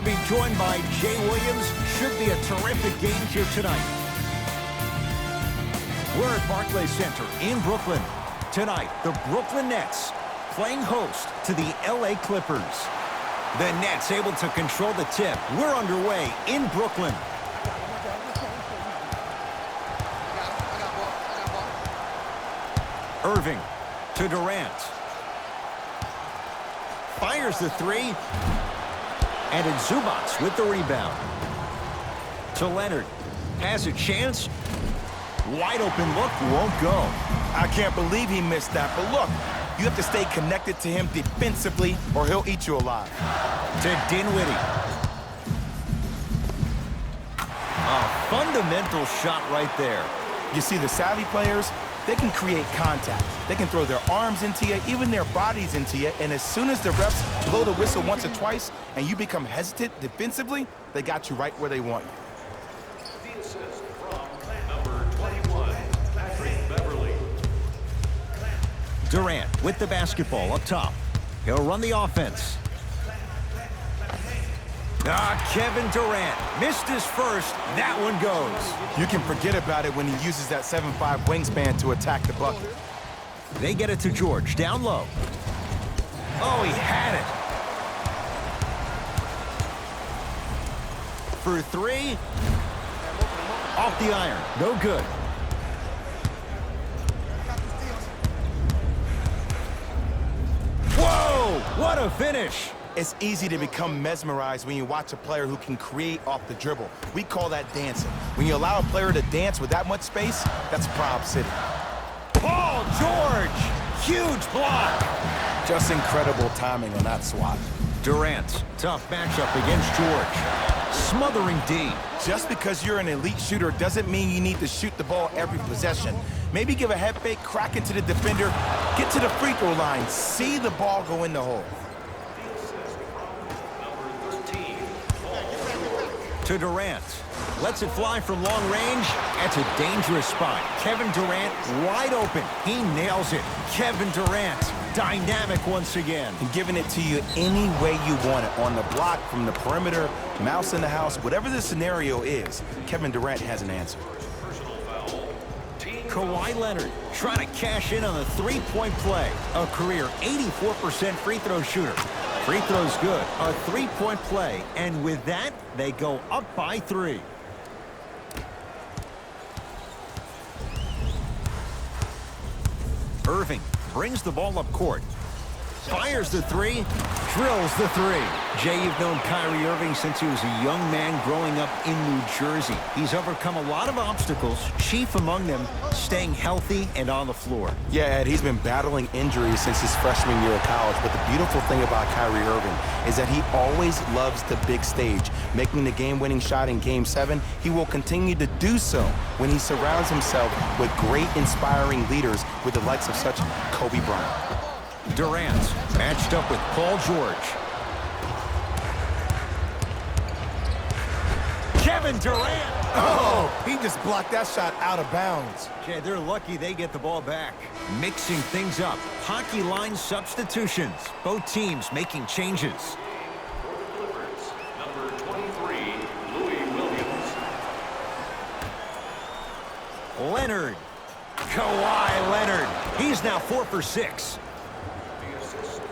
Be joined by Jay Williams. Should be a terrific game here tonight. We're at Barclays Center in Brooklyn. Tonight, the Brooklyn Nets playing host to the LA Clippers. The Nets able to control the tip. We're underway in Brooklyn. Irving to Durant. Fires the three. And it's Zubac with the rebound. To Leonard. Has a chance. Wide open look, won't go. I can't believe he missed that, but look, you have to stay connected to him defensively or he'll eat you alive. To Dinwiddie. A fundamental shot right there. You see, the savvy players, they can create contact. They can throw their arms into you, even their bodies into you, and as soon as the refs blow the whistle once or twice and you become hesitant defensively, they got you right where they want you. Durant with the basketball up top. He'll run the offense. Kevin Durant missed his first. That one goes. You can forget about it when he uses that 7'5" wingspan to attack the bucket. They get it to George down low. Oh, he had it. For three. Off the iron. No good. Whoa! What a finish. It's easy to become mesmerized when you watch a player who can create off the dribble. We call that dancing. When you allow a player to dance with that much space, that's Prob City. Paul George! Huge block! Just incredible timing on that swat. Durant, tough matchup against George. Smothering D. Just because you're an elite shooter doesn't mean you need to shoot the ball every possession. Maybe give a head fake, crack into the defender, get to the free throw line, see the ball go in the hole. To Durant. Lets it fly from long range. That's a dangerous spot. Kevin Durant wide open. He nails it. Kevin Durant, dynamic once again. And giving it to you any way you want it. On the block, from the perimeter, mouse in the house, whatever the scenario is, Kevin Durant has an answer. Kawhi Leonard trying to cash in on the three-point play. A career 84% free throw shooter. Free throw's good. A three-point play. And with that, they go up by 3. Irving brings the ball up court. Fires the three. Drills the three. Jay, you've known Kyrie Irving since he was a young man growing up in New Jersey. He's overcome a lot of obstacles, chief among them staying healthy and on the floor. Yeah, Ed, he's been battling injuries since his freshman year of college, but the beautiful thing about Kyrie Irving is that he always loves the big stage. Making the game-winning shot in Game 7, he will continue to do so when he surrounds himself with great, inspiring leaders with the likes of such Kobe Bryant. Durant matched up with Paul George. Kevin Durant! Oh, he just blocked that shot out of bounds. Jay, they're lucky they get the ball back. Mixing things up. Hockey line substitutions. Both teams making changes. Number 23, Louis Williams. Leonard. Kawhi Leonard. He's now 4 for 6.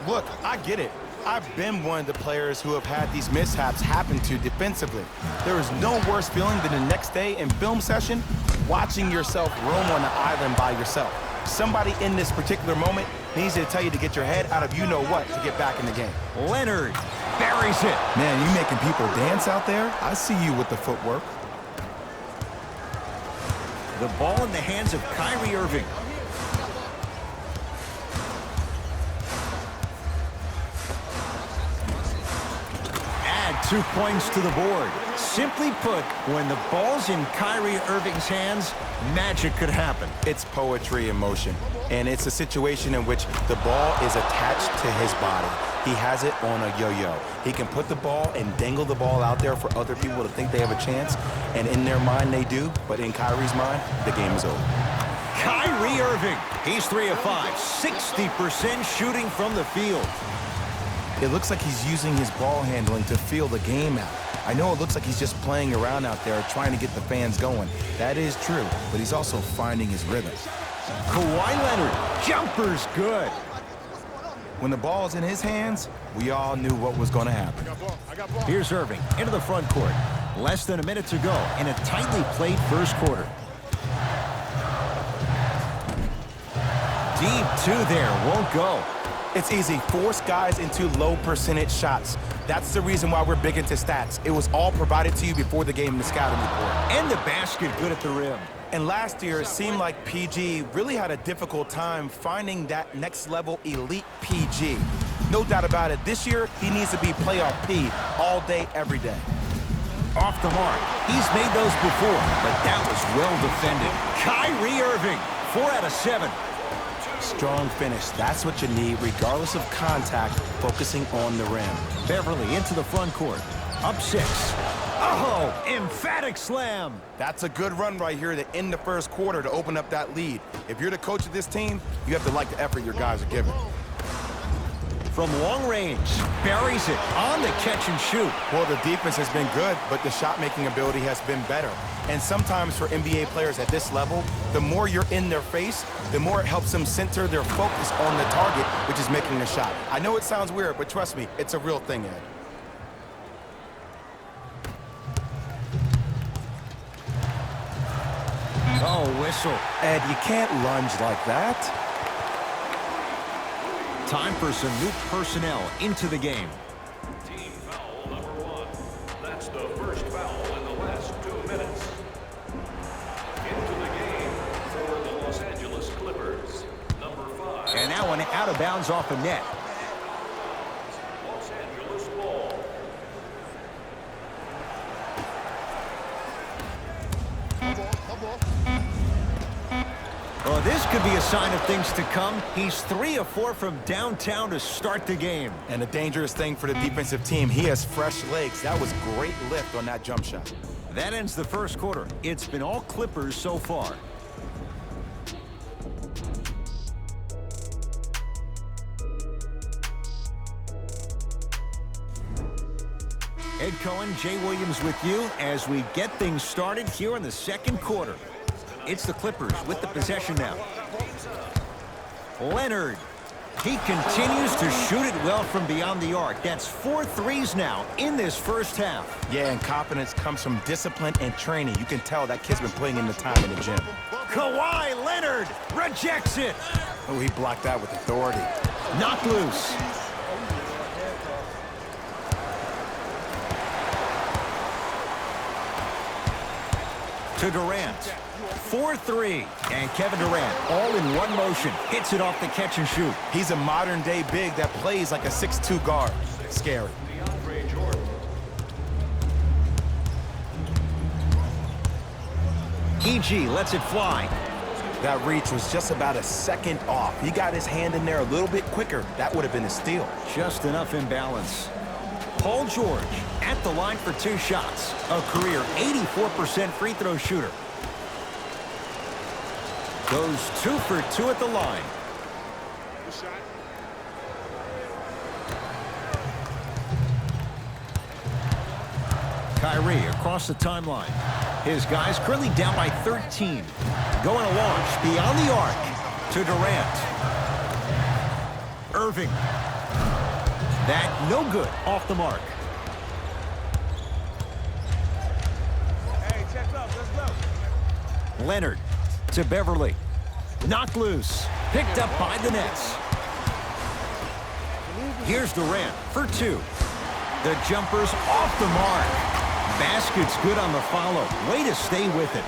Look, I get it. I've been one of the players who have had these mishaps happen to defensively. There is no worse feeling than the next day in film session watching yourself roam on the island by yourself. Somebody in this particular moment needs to tell you to get your head out of you-know-what to get back in the game. Leonard buries it. Man, you making people dance out there? I see you with the footwork. The ball in the hands of Kyrie Irving. Add 2 points to the board. Simply put, when the ball's in Kyrie Irving's hands, magic could happen. It's poetry in motion, and it's a situation in which the ball is attached to his body. He has it on a yo-yo. He can put the ball and dangle the ball out there for other people to think they have a chance, and in their mind they do, but in Kyrie's mind, the game is over. Kyrie Irving, he's 3 of 5, 60% shooting from the field. It looks like he's using his ball handling to feel the game out. I know it looks like he's just playing around out there trying to get the fans going. That is true, but he's also finding his rhythm. Kawhi Leonard, jumper's good. When the ball's in his hands, we all knew what was going to happen. Here's Irving into the front court. Less than a minute to go in a tightly played first quarter. Deep two there, won't go. It's easy. Force guys into low percentage shots. That's the reason why we're big into stats. It was all provided to you before the game in the scouting report. And the basket good at the rim. And last year, it seemed like PG really had a difficult time finding that next level elite PG. No doubt about it, this year, he needs to be playoff P all day, every day. Off the mark. He's made those before, but that was well defended. Kyrie Irving, 4 out of 7. Strong finish. That's what you need, regardless of contact, focusing on the rim. Beverly into the front court. Up 6. Oh, emphatic slam. That's a good run right here to end the first quarter to open up that lead. If you're the coach of this team, you have to like the effort your guys are giving. From long range, buries it on the catch and shoot. Well, the defense has been good, but the shot-making ability has been better. And sometimes for NBA players at this level, the more you're in their face, the more it helps them center their focus on the target, which is making the shot. I know it sounds weird, but trust me, it's a real thing, Ed. Oh, whistle. Ed, you can't lunge like that. Time for some new personnel into the game. Team foul number 1. That's the first foul in the last 2 minutes. Into the game for the Los Angeles Clippers, number 5. And that one out of bounds off the net. Los Angeles ball. Well, this could be a sign of things to come. He's 3 of 4 from downtown to start the game. And a dangerous thing for the defensive team, he has fresh legs. That was great lift on that jump shot. That ends the first quarter. It's been all Clippers so far. Ed Cohen, Jay Williams with you as we get things started here in the second quarter. It's the Clippers with the possession now. Leonard. He continues to shoot it well from beyond the arc. That's 4 threes now in this first half. Yeah, and confidence comes from discipline and training. You can tell that kid's been putting in the time in the gym. Kawhi Leonard rejects it. Oh, he blocked that with authority. Knocked loose. To Durant. 4-3. And Kevin Durant, all in one motion, hits it off the catch and shoot. He's a modern-day big that plays like a 6'2 guard. Scary. EG lets it fly. That reach was just about a second off. He got his hand in there a little bit quicker. That would have been a steal. Just enough imbalance. Paul George at the line for 2 shots. A career 84% free throw shooter. Goes 2 for 2 at the line. Kyrie across the timeline. His guys currently down by 13. Going to launch beyond the arc to Durant. Irving. That no good off the mark. Hey, check up. Let's go. Leonard to Beverly. Knocked loose. Picked up by the Nets. Here's Durant for 2. The jumper's off the mark. Basket's good on the follow. Way to stay with it.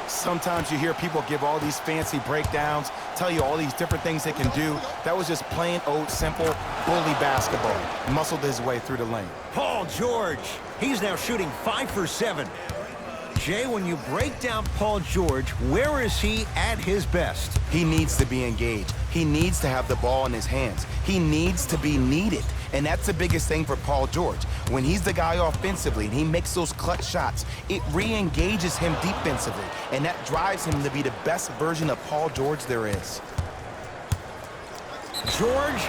Sometimes you hear people give all these fancy breakdowns, tell you all these different things they can do. That was just plain old simple bully basketball. Muscled his way through the lane. Paul George. He's now shooting 5 for 7. Jay, when you break down Paul George, where is he at his best? He needs to be engaged. He needs to have the ball in his hands. He needs to be needed. And that's the biggest thing for Paul George. When he's the guy offensively and he makes those clutch shots, it re-engages him defensively. And that drives him to be the best version of Paul George there is. George.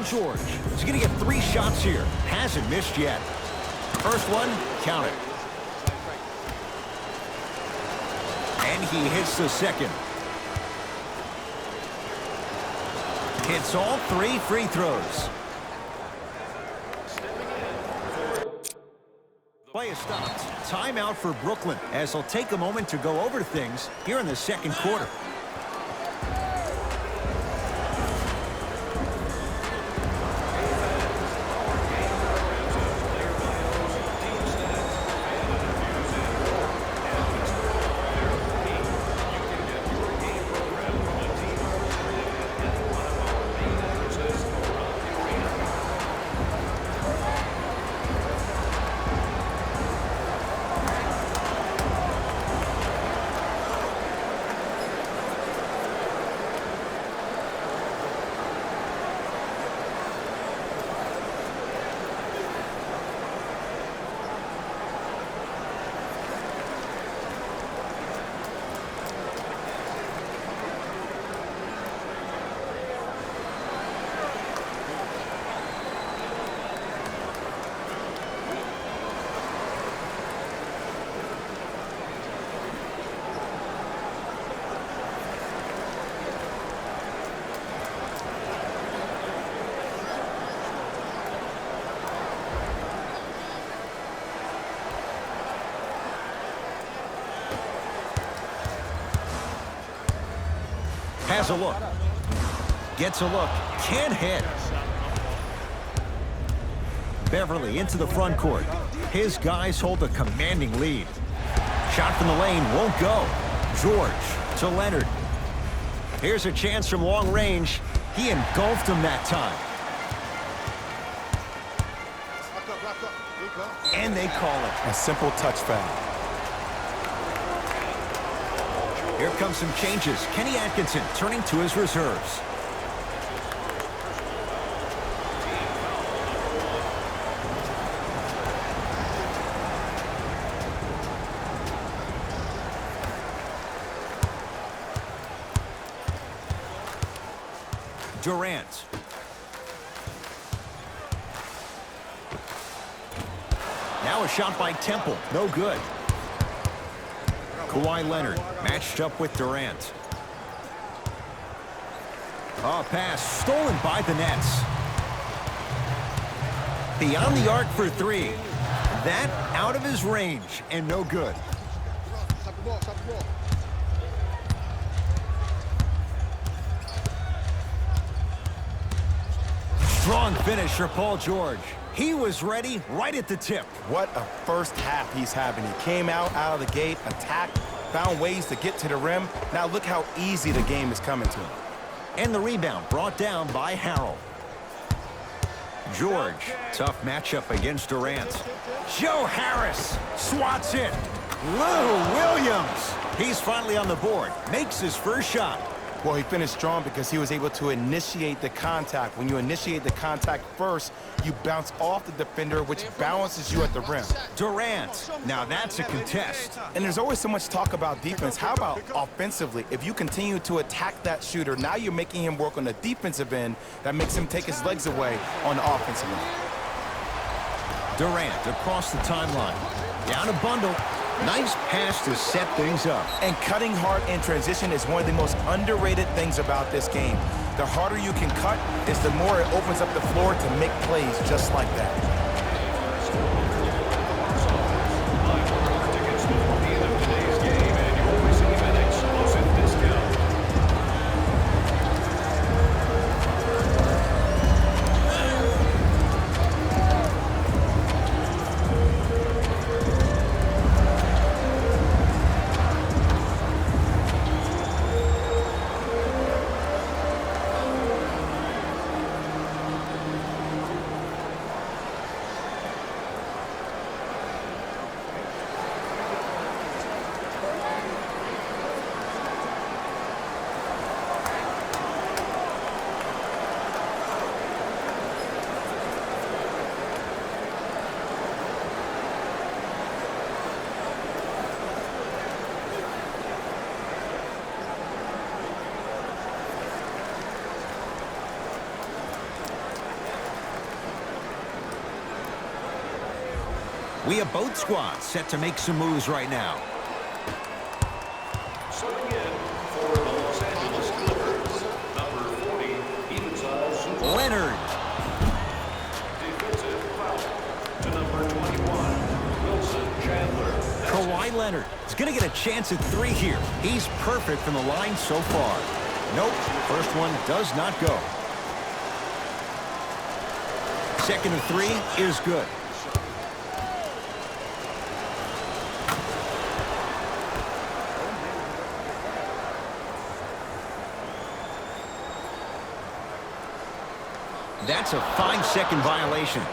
Paul George is going to get 3 shots here. Hasn't missed yet. First one, count it. And he hits the second. Hits all 3 free throws. Play is stopped. Timeout for Brooklyn as they'll take a moment to go over things here in the second quarter. Has a look. Gets a look. Can't hit. Beverly into the front court. His guys hold a commanding lead. Shot from the lane won't go. George to Leonard. Here's a chance from long range. He engulfed him that time. And they call it. A simple touch foul. Here comes some changes. Kenny Atkinson turning to his reserves. Durant. Now a shot by Temple. No good. Kawhi Leonard matched up with Durant. Oh, pass stolen by the Nets. Beyond the arc for 3. That out of his range and no good. Strong finish for Paul George. He was ready right at the tip. What a first half he's having. He came out of the gate, attacked, found ways to get to the rim. Now look how easy the game is coming to him. And the rebound brought down by Harrell. George, tough matchup against Durant. Joe Harris swats it. Lou Williams. He's finally on the board. Makes his first shot. Well, he finished strong because he was able to initiate the contact. When you initiate the contact first, you bounce off the defender, which balances you at the rim. Durant. Now that's a contest. And there's always so much talk about defense. How about offensively? If you continue to attack that shooter, now you're making him work on the defensive end. That makes him take his legs away on the offensive end. Durant across the timeline. Down a bundle. Nice pass to set things up. And cutting hard in transition is one of the most underrated things about this game. The harder you can cut is the more it opens up the floor to make plays just like that. We have both squads set to make some moves right now. Subbing in for the Los Angeles Clippers, number 40, Leonard. defensive foul to number 21, Wilson Chandler. Kawhi Leonard is going to get a chance at 3 here. He's perfect from the line so far. Nope, first one does not go. Second and 3 is good. That's a 5-second violation.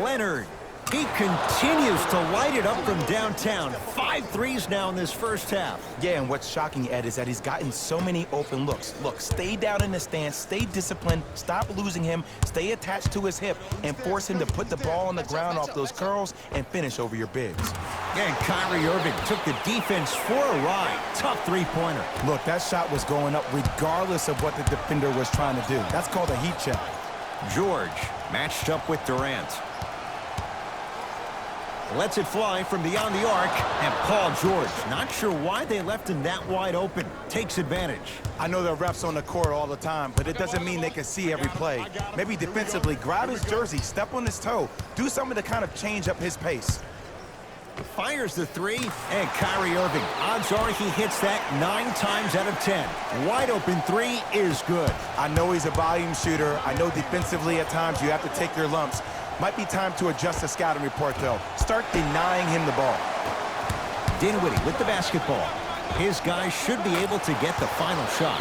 Leonard, he continues to light it up from downtown. 5 threes now in this first half. Yeah, and what's shocking, Ed, is that he's gotten so many open looks. Look, stay down in the stance, stay disciplined, stop losing him, stay attached to his hip, and force him to put the ball on the ground off those curls and finish over your bigs. Yeah, and Kyrie Irving took the defense for a ride. Tough three-pointer. Look, that shot was going up regardless of what the defender was trying to do. That's called a heat check. George matched up with Durant. Lets it fly from beyond the arc, and Paul George, not sure why they left him that wide open, takes advantage. I know there are refs on the court all the time, but it doesn't mean they can see every play. Maybe defensively, grab his jersey, step on his toe, do something to kind of change up his pace. Fires the 3, and Kyrie Irving, odds are he hits that 9 times out of 10. Wide open 3 is good. I know he's a volume shooter. I know defensively at times you have to take your lumps. Might be time to adjust the scouting report, though. Start denying him the ball. Dinwiddie with the basketball. His guys should be able to get the final shot.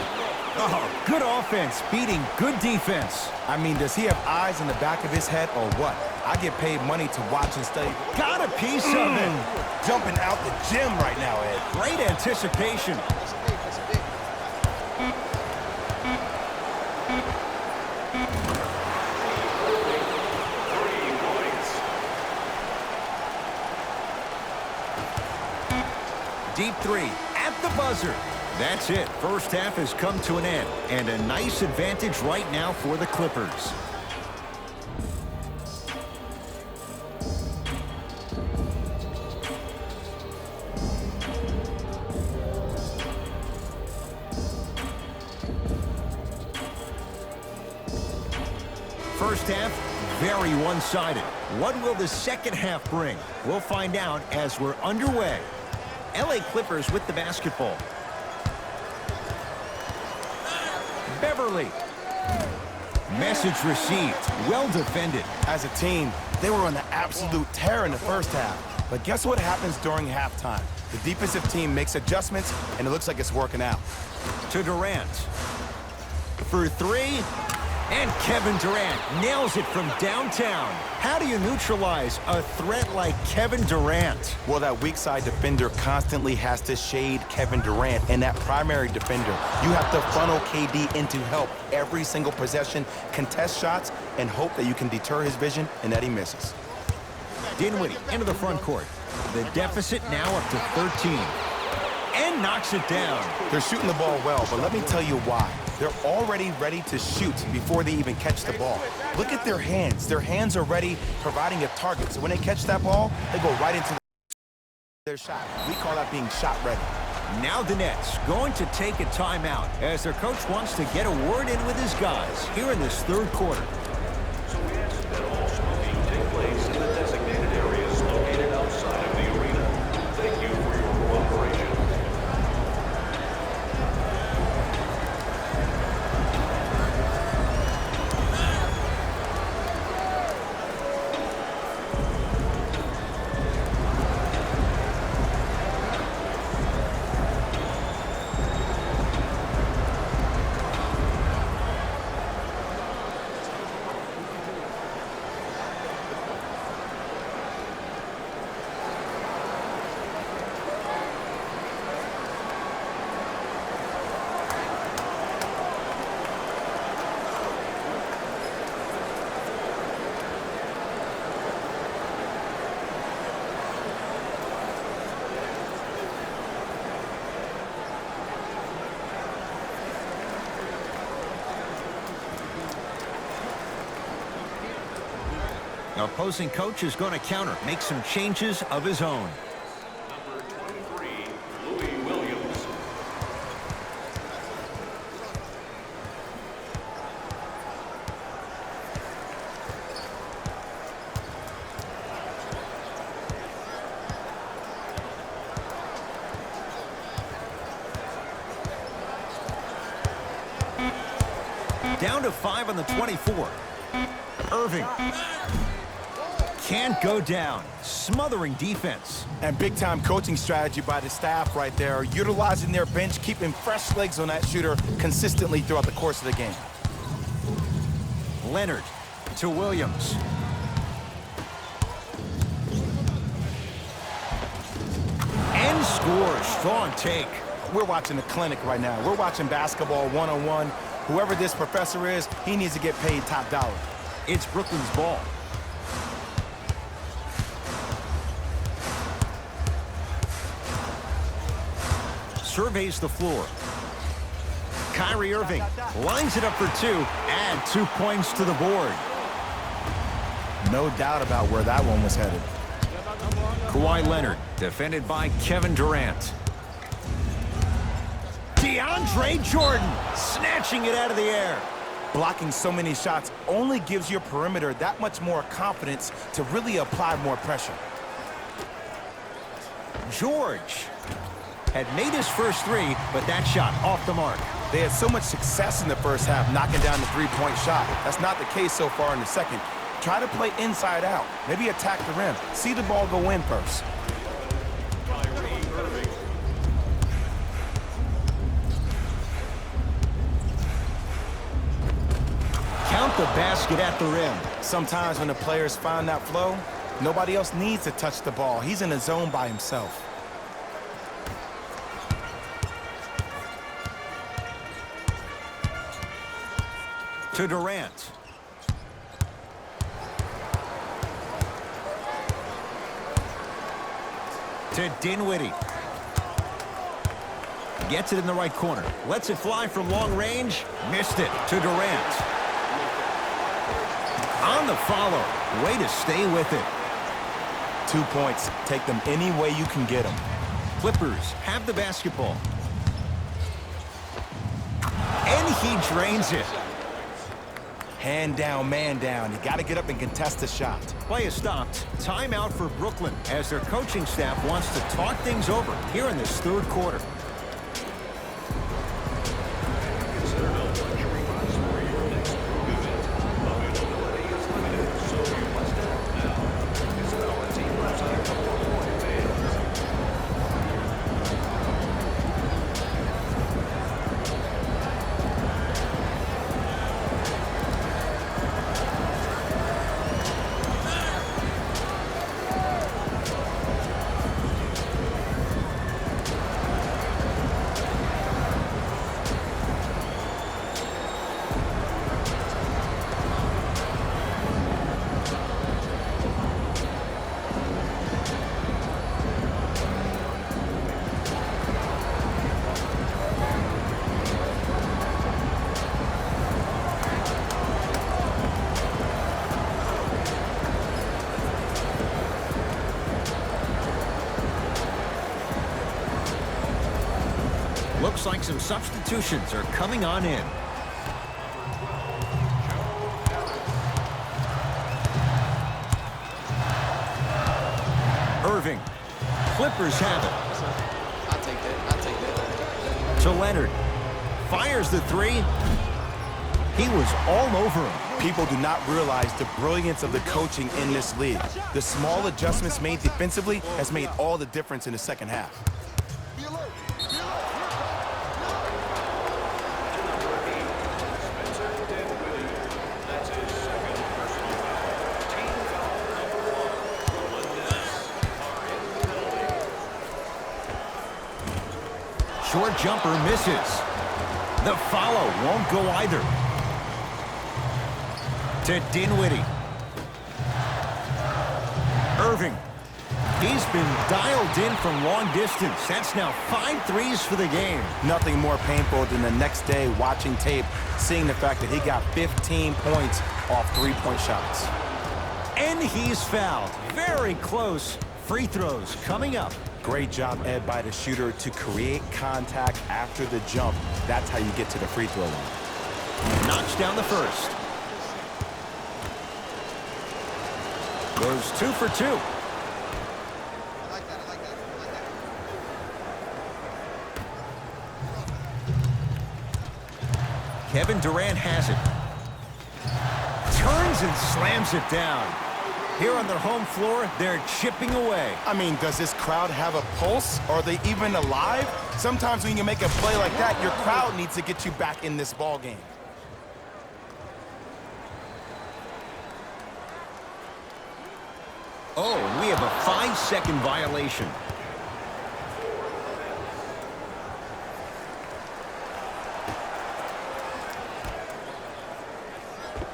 Oh, good offense, beating good defense. I mean, does he have eyes in the back of his head or what? I get paid money to watch and study. Got a piece of it. Jumping out the gym right now, Ed. Great anticipation. Deep 3 at the buzzer. That's it. First half has come to an end, and a nice advantage right now for the Clippers. First half, very one-sided. What will the second half bring? We'll find out as we're underway. LA Clippers with the basketball. Beverly. Message received. Well defended. As a team, they were on an absolute tear in the first half. But guess what happens during halftime? The defensive team makes adjustments, and it looks like it's working out. To Durant. For 3. And Kevin Durant nails it from downtown. How do you neutralize a threat like Kevin Durant? Well, that weak side defender constantly has to shade Kevin Durant, and that primary defender, you have to funnel KD into help every single possession, contest shots, and hope that you can deter his vision and that he misses. Dinwiddie into the front court. The deficit now up to 13. And knocks it down. They're shooting the ball well, but let me tell you why. They're already ready to shoot before they even catch the ball. Look at their hands. Their hands are ready, providing a target. So when they catch that ball, they go right into their shot. We call that being shot ready. Now the Nets going to take a timeout as their coach wants to get a word in with his guys here in this third quarter. So we ask that all smoking take place in the designated areas located outside of the arena. Thank you for your cooperation. Opposing coach is going to counter, make some changes of his own. Number 23, Louis Williams. Down to 5 on the 24. Irving. Can't go down. Smothering defense. And big-time coaching strategy by the staff right there, utilizing their bench, keeping fresh legs on that shooter consistently throughout the course of the game. Leonard to Williams. And scores. Strong take. We're watching a clinic right now. We're watching basketball one-on-one. Whoever this professor is, he needs to get paid top dollar. It's Brooklyn's ball. Surveys the floor. Kyrie Irving lines it up for 2. Add 2 points to the board. No doubt about where that one was headed. Kawhi Leonard, defended by Kevin Durant. DeAndre Jordan, snatching it out of the air. Blocking so many shots only gives your perimeter that much more confidence to really apply more pressure. George had made his first 3, but that shot off the mark. They had so much success in the first half knocking down the three-point shot. That's not the case so far in the second. Try to play inside out. Maybe attack the rim. See the ball go in first. Count the basket at the rim. Sometimes when the players find that flow, nobody else needs to touch the ball. He's in a zone by himself. To Durant. To Dinwiddie. Gets it in the right corner. Lets it fly from long range. Missed it to Durant. On the follow. Way to stay with it. 2 points. Take them any way you can get them. Clippers have the basketball. And he drains it. Hand down, man down. You got to get up and contest the shot. Play is stopped. Timeout for Brooklyn as their coaching staff wants to talk things over here in this third quarter. Consider no luxury buys for your next group event. Availability is limited, so you must act now. Visit our team website for more details. Looks like some substitutions are coming on in. Irving. Clippers have it. I'll take that. I'll take that. To Leonard. Fires the 3. He was all over him. People do not realize the brilliance of the coaching in this league. The small adjustments made defensively has made all the difference in the second half. That's his second personal foul. Team foul number 1. Brooklyn Nets are in the penalty. Short jumper misses. The follow won't go either. To Dinwiddie. Irving. He's been dialed in from long distance. That's now 5 threes for the game. Nothing more painful than the next day watching tape, seeing the fact that he got 15 points off three-point shots. And he's fouled. Very close. Free throws coming up. Great job, Ed, by the shooter to create contact after the jump. That's how you get to the free throw line. Knocks down the first. Goes 2 for 2. Kevin Durant has it. Turns and slams it down. Here on their home floor, they're chipping away. I mean, does this crowd have a pulse? Are they even alive? Sometimes when you make a play like that, your crowd needs to get you back in this ball game. Oh, we have a 5-second violation.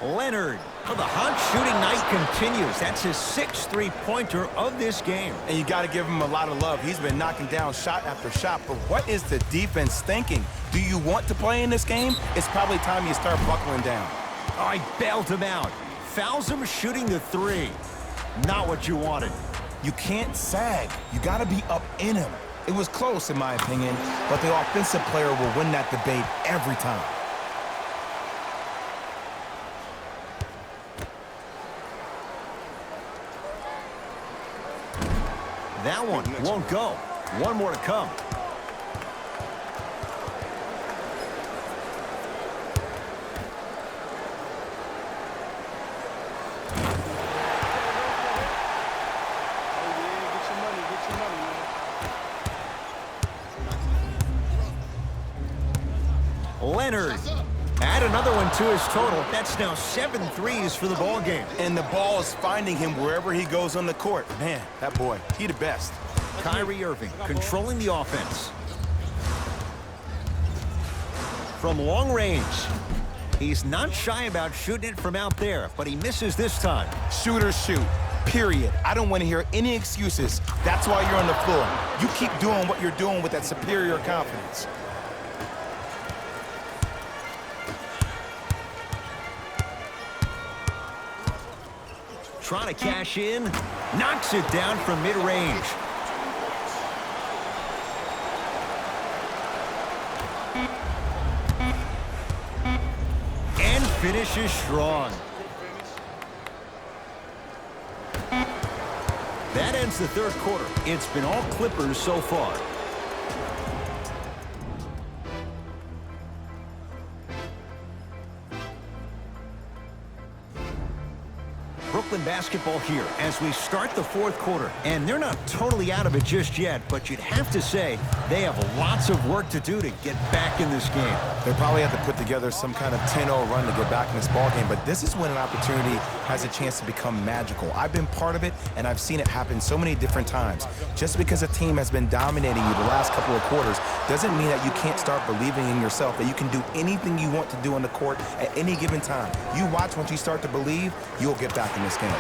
Leonard. Oh, the hot shooting night continues. That's his 6th three-pointer of this game. And you got to give him a lot of love. He's been knocking down shot after shot. But what is the defense thinking? Do you want to play in this game? It's probably time you start buckling down. Oh, I bailed him out. Fouls him shooting the 3. Not what you wanted. You can't sag. You got to be up in him. It was close, in my opinion, but the offensive player will win that debate every time. That one won't go. One more to come. Leonard. Add another one to his total. That's now 7 threes for the ball game. And the ball is finding him wherever he goes on the court. Man, that boy, he the best. Kyrie Irving controlling the offense. From long range. He's not shy about shooting it from out there, but he misses this time. Shooters shoot, period. I don't want to hear any excuses. That's why you're on the floor. You keep doing what you're doing with that superior confidence. Trying to cash in. Knocks it down from mid-range. And finishes strong. That ends the third quarter. It's been all Clippers so far. Brooklyn basketball here as we start the fourth quarter. And they're not totally out of it just yet, but you'd have to say they have lots of work to do to get back in this game. They probably have to put together some kind of 10-0 run to get back in this ball game, but this is when an opportunity has a chance to become magical. I've been part of it, and I've seen it happen so many different times. Just because a team has been dominating you the last couple of quarters doesn't mean that you can't start believing in yourself, that you can do anything you want to do on the court at any given time. You watch, once you start to believe, you'll get back in this game.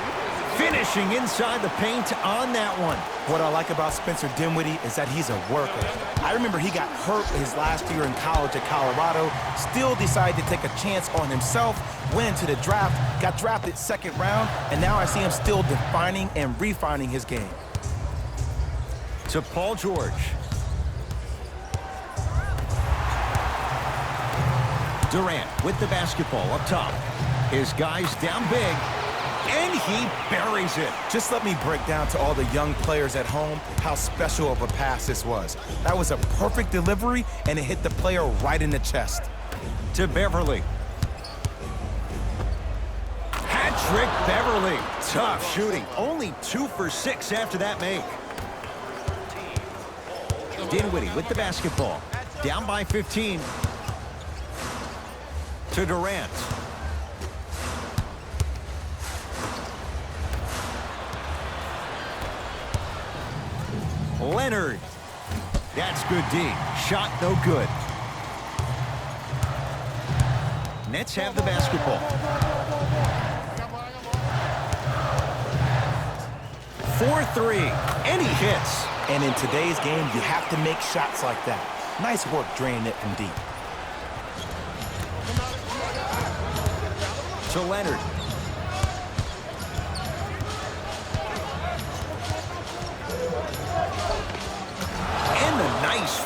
Finishing inside the paint on that one. What I like about Spencer Dinwiddie is that he's a worker. I remember he got hurt his last year in college at Colorado, still decided to take a chance on himself, went into the draft, got drafted second round, and now I see him still defining and refining his game. To Paul George. Durant with the basketball up top. His guys down big. And he buries it. Just let me break down to all the young players at home how special of a pass this was. That was a perfect delivery, and it hit the player right in the chest. To Beverly. Hat-trick Beverly. Tough shooting. Only 2 for 6 after that make. Dinwiddie with the basketball. Down by 15. To Durant. Leonard. That's good D. Shot no good. Nets have the basketball. 4-3. And he hits. And in today's game, you have to make shots like that. Nice work draining it from deep. To Leonard.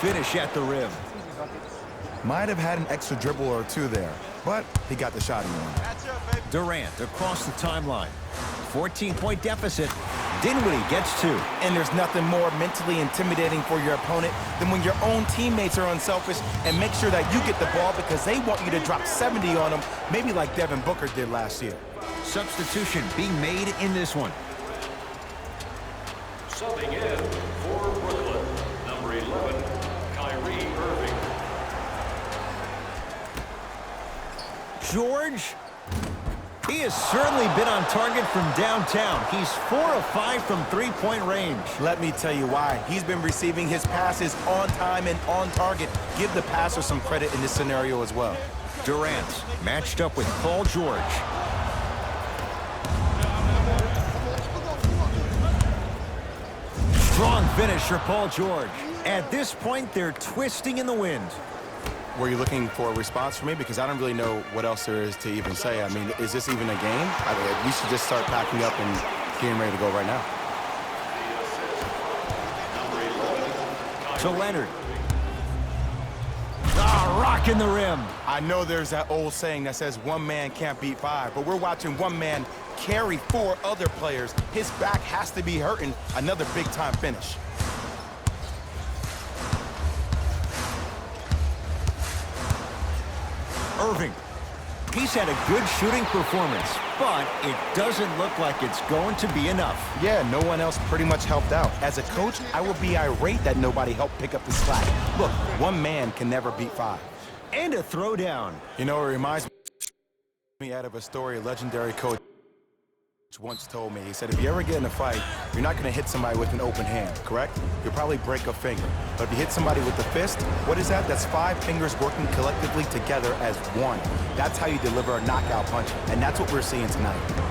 finish at the rim. Might have had an extra dribble or two there, but he got the shot he wanted. Durant across the timeline. 14-point deficit. Dinwiddie gets 2. And there's nothing more mentally intimidating for your opponent than when your own teammates are unselfish and make sure that you get the ball because they want you to drop 70 on them, maybe like Devin Booker did last year. Substitution being made in this one. Subbing in for Brooklyn, number 11, Kyrie Irving. George. He has certainly been on target from downtown. He's 4 of 5 from three-point range. Let me tell you why. He's been receiving his passes on time and on target. Give the passer some credit in this scenario as well. Durant matched up with Paul George. Strong finish for Paul George. At this point, they're twisting in the wind. Were you looking for a response from me? Because I don't really know what else there is to even say. I mean, is this even a game? I mean, we should just start packing up and getting ready to go right now. To Leonard. Ah, rocking the rim. I know there's that old saying that says one man can't beat 5, but we're watching one man carry 4 other players. His back has to be hurting. Another big-time finish. Irving. He's had a good shooting performance, but it doesn't look like it's going to be enough. Yeah, no one else pretty much helped out. As a coach, I would be irate that nobody helped pick up the slack. Look, one man can never beat 5. And a throwdown. You know, it reminds me out of a story a legendary coach once told me. He said, if you ever get in a fight, you're not going to hit somebody with an open hand, correct? You'll probably break a finger. But if you hit somebody with the fist, what is that? That's 5 fingers working collectively together as one. That's how you deliver a knockout punch, and that's what we're seeing tonight.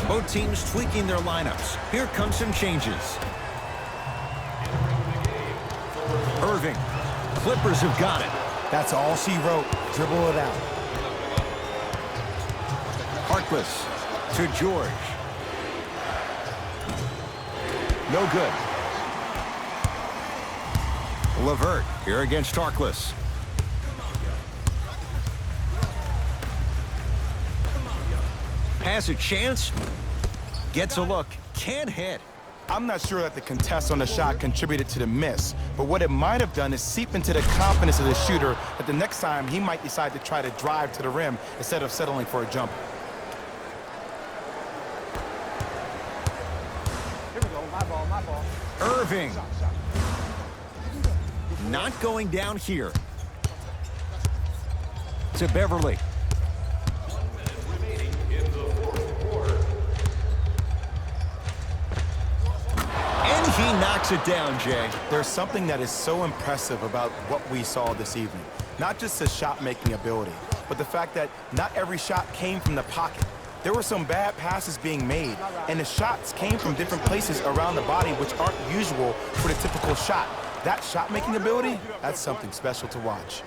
Both teams tweaking their lineups. Here come some changes. Irving. Clippers have got it. That's all she wrote. Dribble it out. Harkless to George. No good. LeVert here against Harkless. Has a chance. Gets a look. Can't hit. I'm not sure that the contest on the shot contributed to the miss, but what it might have done is seep into the confidence of the shooter that the next time he might decide to try to drive to the rim instead of settling for a jump. Here we go. My ball, my ball. Irving. Not going down here. To Beverly. And he knocks it down, Jay. There's something that is so impressive about what we saw this evening. Not just the shot-making ability, but the fact that not every shot came from the pocket. There were some bad passes being made, and the shots came from different places around the body, which aren't usual for the typical shot. That shot-making ability, that's something special to watch.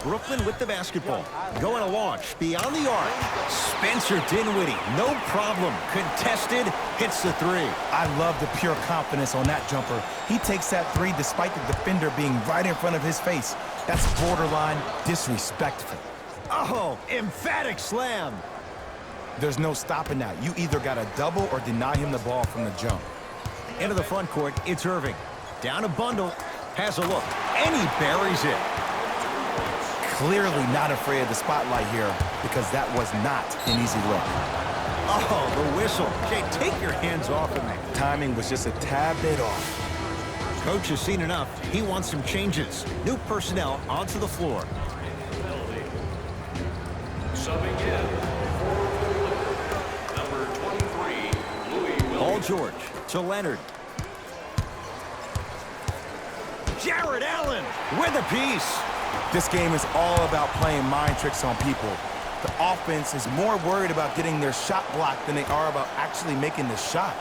Brooklyn with the basketball. Going to launch beyond the arc. Spencer Dinwiddie, no problem. Contested, hits the three. I love the pure confidence on that jumper. He takes that three despite the defender being right in front of his face. That's borderline disrespectful. Oh, emphatic slam. There's no stopping that. You either got to double or deny him the ball from the jump. Into the front court, it's Irving. Down a bundle. Has a look, and he buries it. Clearly not afraid of the spotlight here because that was not an easy look. Oh, the whistle. Jay, take your hands off of me. Timing was just a tad bit off. Coach has seen enough. He wants some changes. New personnel onto the floor. Penalty. Subbing in for number 23, Louis Paul Williams. George to Leonard. Jared Allen with a piece. This game is all about playing mind tricks on people. The offense is more worried about getting their shot blocked than they are about actually making the shot.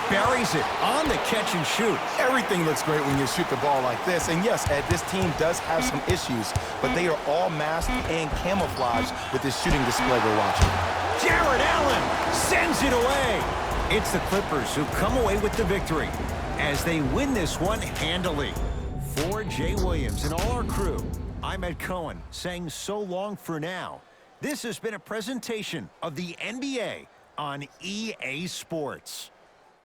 Buries it on the catch and shoot. Everything looks great when you shoot the ball like this. And yes, Ed, this team does have some issues, but they are all masked and camouflaged with this shooting display we're watching. Jared Allen sends it away. It's the Clippers who come away with the victory as they win this one handily. For Jay Williams and all our crew, I'm Ed Cohen saying so long for now. This has been a presentation of the NBA on EA Sports.